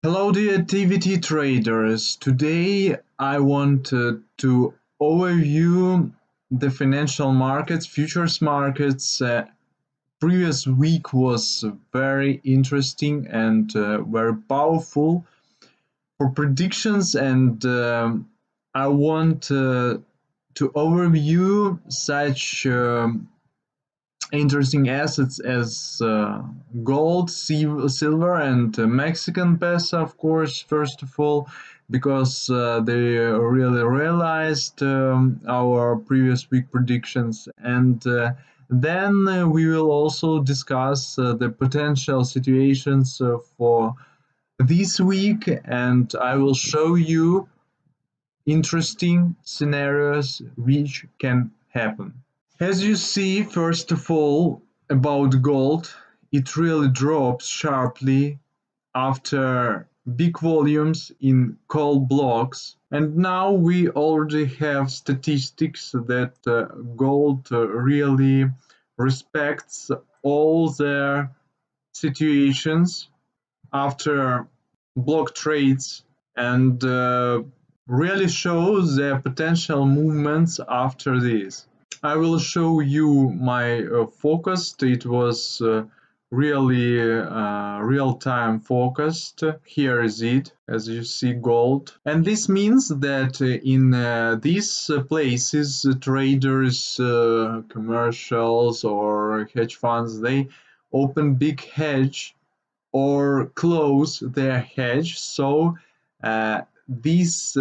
Hello dear activity traders. Today I want to overview the financial markets, futures markets. Previous week was very interesting and very powerful for predictions, and I want to overview such interesting assets as gold, silver, and Mexican peso, of course, first of all, because they really realized our previous week predictions. And then we will also discuss the potential situations for this week, and I will show you interesting scenarios which can happen. As you see, first of all, about gold, it really drops sharply after big volumes in call blocks, and now we already have statistics that gold really respects all their situations after block trades and really shows their potential movements after this. I will show you my focused. It was really real-time focused. Here is it, as you see, gold. And this means that in these places, traders, commercials or hedge funds, they open big hedge or close their hedge. So these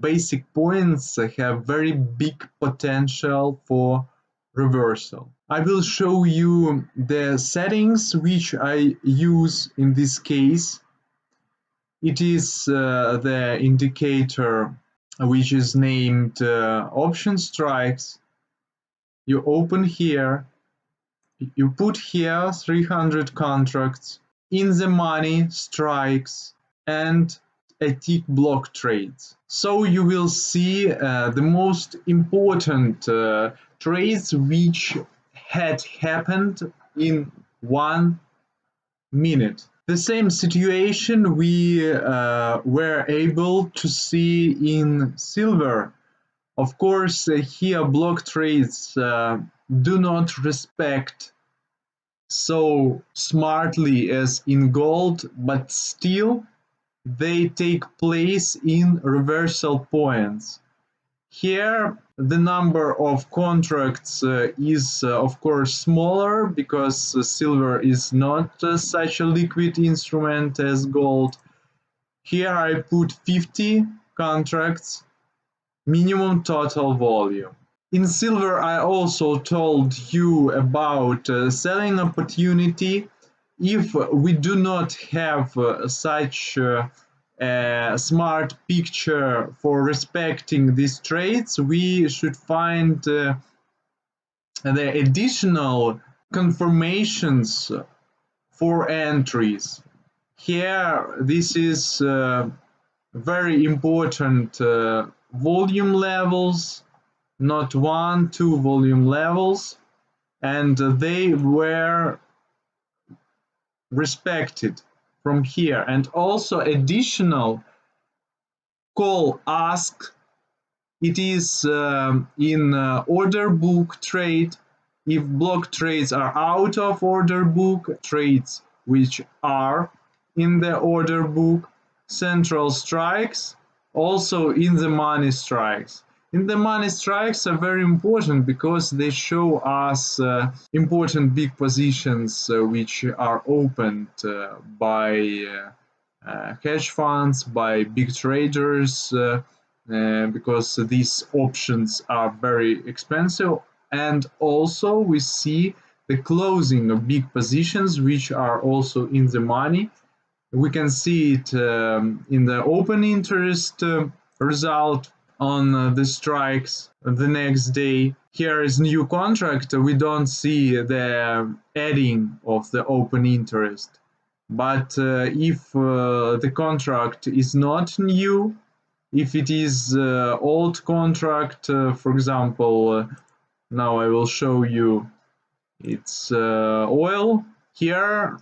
basic points have very big potential for reversal. I will show you the settings which I use in this case. It is the indicator which is named option strikes. You open here, you put here 300 contracts, in the money strikes, and a tick block trades. So you will see the most important trades which had happened in 1 minute. The same situation we were able to see in silver. Of course, here block trades do not respect so smartly as in gold, but still they take place in reversal points. Here the number of contracts is of course smaller because silver is not such a liquid instrument as gold. Here I put 50 contracts, minimum total volume. In silver I also told you about selling opportunity. If we do not have such a smart picture for respecting these trades, we should find the additional confirmations for entries. Here, this is very important volume levels, not 1, 2 volume levels, and they were respected from here. And also additional call ask, it is in order book trade. If block trades are out of order book, trades which are in the order book, central strikes, also in the money strikes. In the money strikes are very important because they show us important big positions which are opened by hedge funds, by big traders, because these options are very expensive. And also we see the closing of big positions which are also in the money. We can see it in the open interest result on the strikes the next day. Here is new contract. We don't see the adding of the open interest. But if the contract is not new, if it is old contract, for example, now I will show you it's oil. Here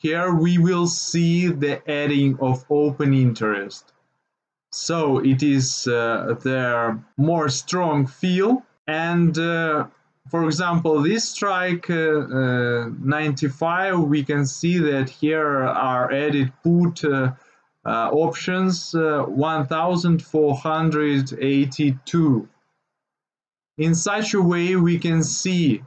here we will see the adding of open interest. So it is the more strong feel, and for example, this strike 95, we can see that here are added put options 1482. In such a way, we can see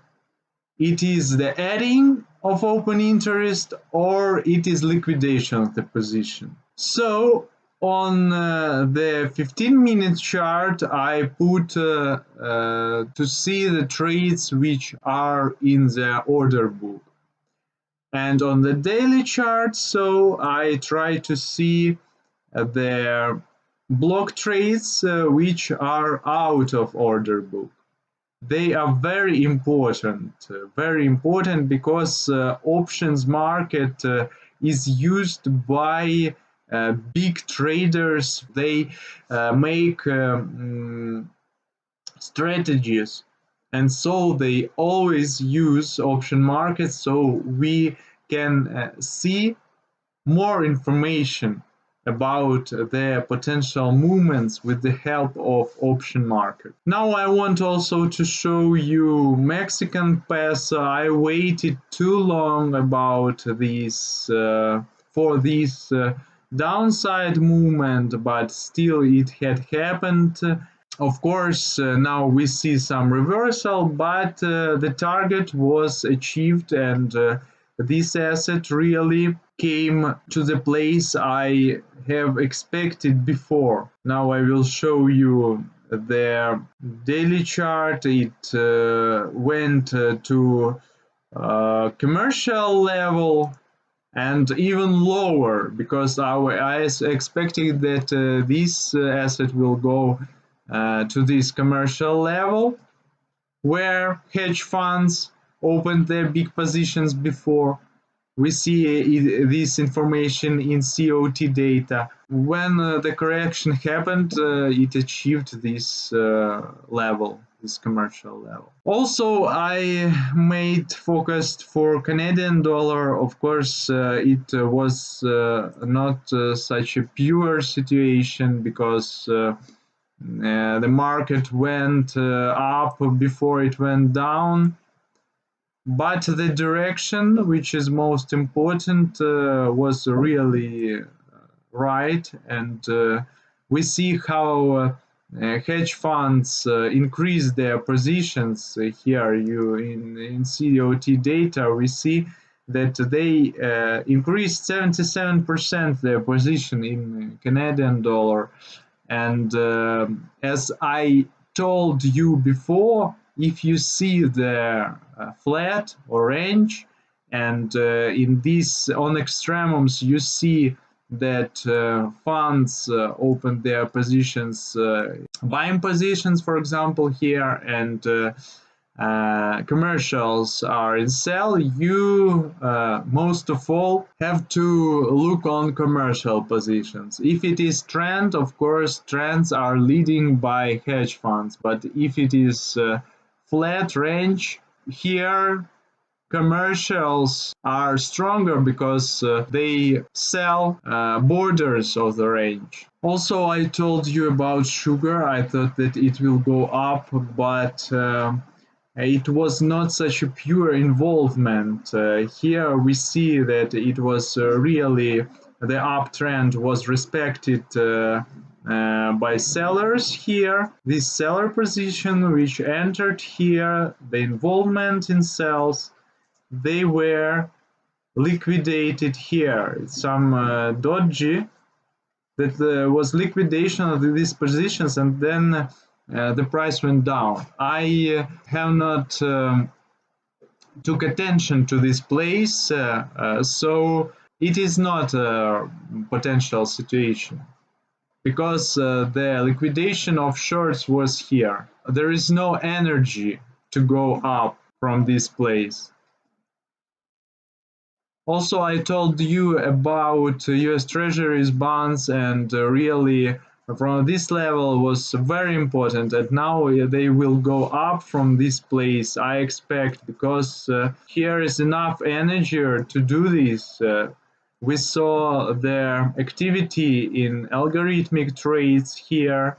it is the adding of open interest or it is liquidation of the position. So on the 15-minute chart, I put to see the trades which are in the order book. And on the daily chart, so I try to see the block trades which are out of order book. They are very important because options market is used by big traders. They make strategies, and so they always use option markets, so we can see more information about their potential movements with the help of option market. Now I want also to show you Mexican peso. I waited too long about this for this downside movement, but still it had happened. Of course, now we see some reversal, but the target was achieved, and this asset really came to the place I have expected before. Now I will show you the daily chart. It went to commercial level and even lower, because I expected that this asset will go to this commercial level where hedge funds opened their big positions before. We see this information in COT data. When the correction happened, it achieved this level, this commercial level. Also, I made focused for Canadian dollar. Of course, it was not such a pure situation, because the market went up before it went down. But the direction, which is most important, was really right, and we see how hedge funds increase their positions. Here, in COT data, we see that they increased 77% their position in Canadian dollar, and as I told you before, if you see the flat or range, and in this on extremums you see that funds open their positions, buying positions, for example, here, and commercials are in sell, you most of all have to look on commercial positions. If it is trend, of course, trends are leading by hedge funds, but if it is flat range, here commercials are stronger because they sell borders of the range. Also, I told you about sugar. I thought that it will go up, but it was not such a pure involvement. Here we see that it was really, the uptrend was respected by sellers here. This seller position which entered here, the involvement in sales, they were liquidated here. It's some dodgy that was liquidation of these positions, and then the price went down. I have not took attention to this place, so it is not a potential situation, because the liquidation of shorts was here. There is no energy to go up from this place. Also, I told you about US Treasuries bonds, and really from this level was very important, and now they will go up from this place, I expect, because here is enough energy to do this. We saw their activity in algorithmic trades here,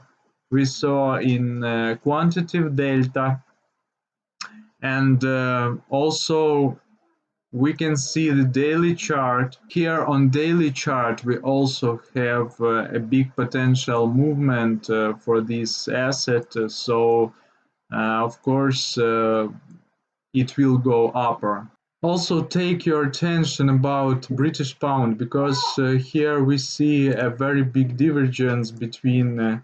we saw in quantitative delta, and also we can see the daily chart. Here on daily chart we also have a big potential movement for this asset, so of course it will go upper. Also take your attention about British pound, because here we see a very big divergence between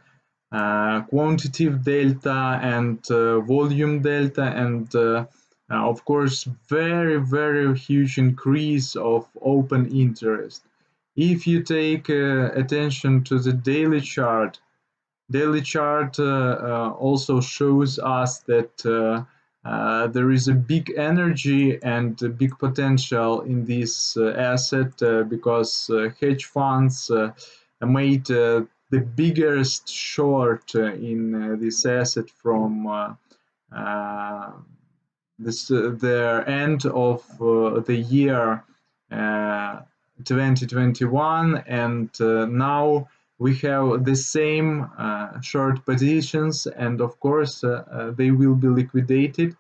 quantitative delta and volume delta, and of course very huge increase of open interest. If you take attention to the daily chart, also shows us that there is a big energy and a big potential in this asset, because hedge funds made the biggest short in this asset from the end of the year 2021, and now we have the same short positions, and of course they will be liquidated,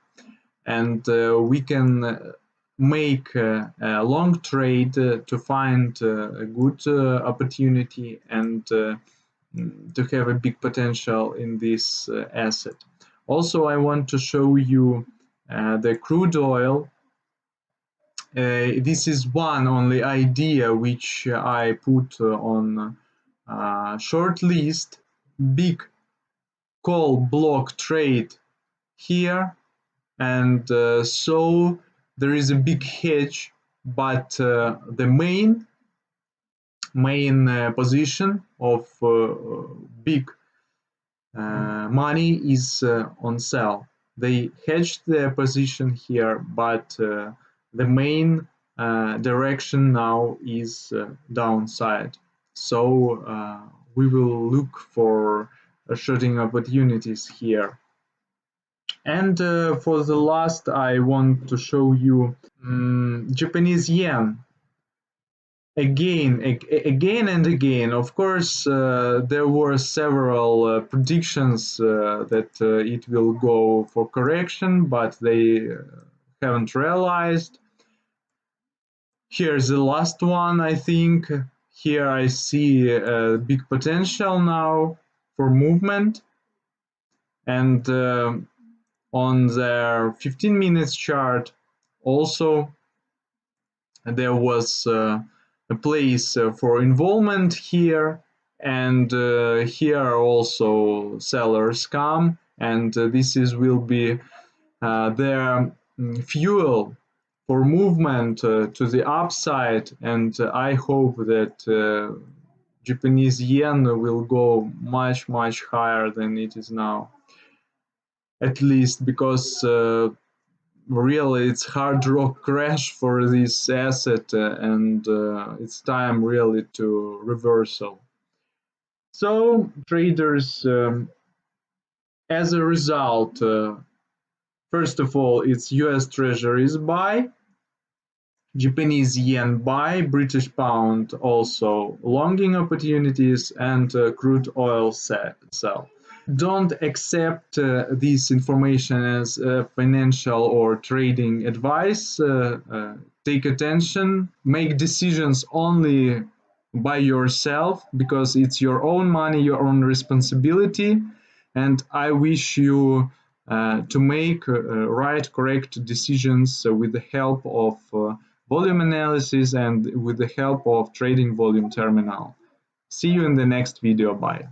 and we can make a long trade to find a good opportunity and to have a big potential in this asset. Also, I want to show you the crude oil. This is one only idea which I put on short list. Big call block trade here, and so there is a big hedge, but the main position of big money is on sell. They hedged their position here, but the main direction now is downside. So we will look for shorting opportunities here. And for the last, I want to show you Japanese yen. Again and again. Of course, there were several predictions that it will go for correction, but they haven't realized. Here's the last one, I think. Here I see a big potential now for movement, and on their 15 minutes chart also there was a place for involvement here, and here also sellers come, and this will be their fuel for movement to the upside, and I hope that Japanese yen will go much higher than it is now, at least because really it's hard rock crash for this asset, and it's time really to reversal. So traders, as a result, first of all, it's US Treasuries buy, Japanese yen buy, British pound also longing opportunities, and crude oil sell. Don't accept this information as financial or trading advice. Take attention, make decisions only by yourself, because it's your own money, your own responsibility, and I wish you to make right, correct decisions with the help of volume analysis and with the help of trading volume terminal. See you in the next video. Bye.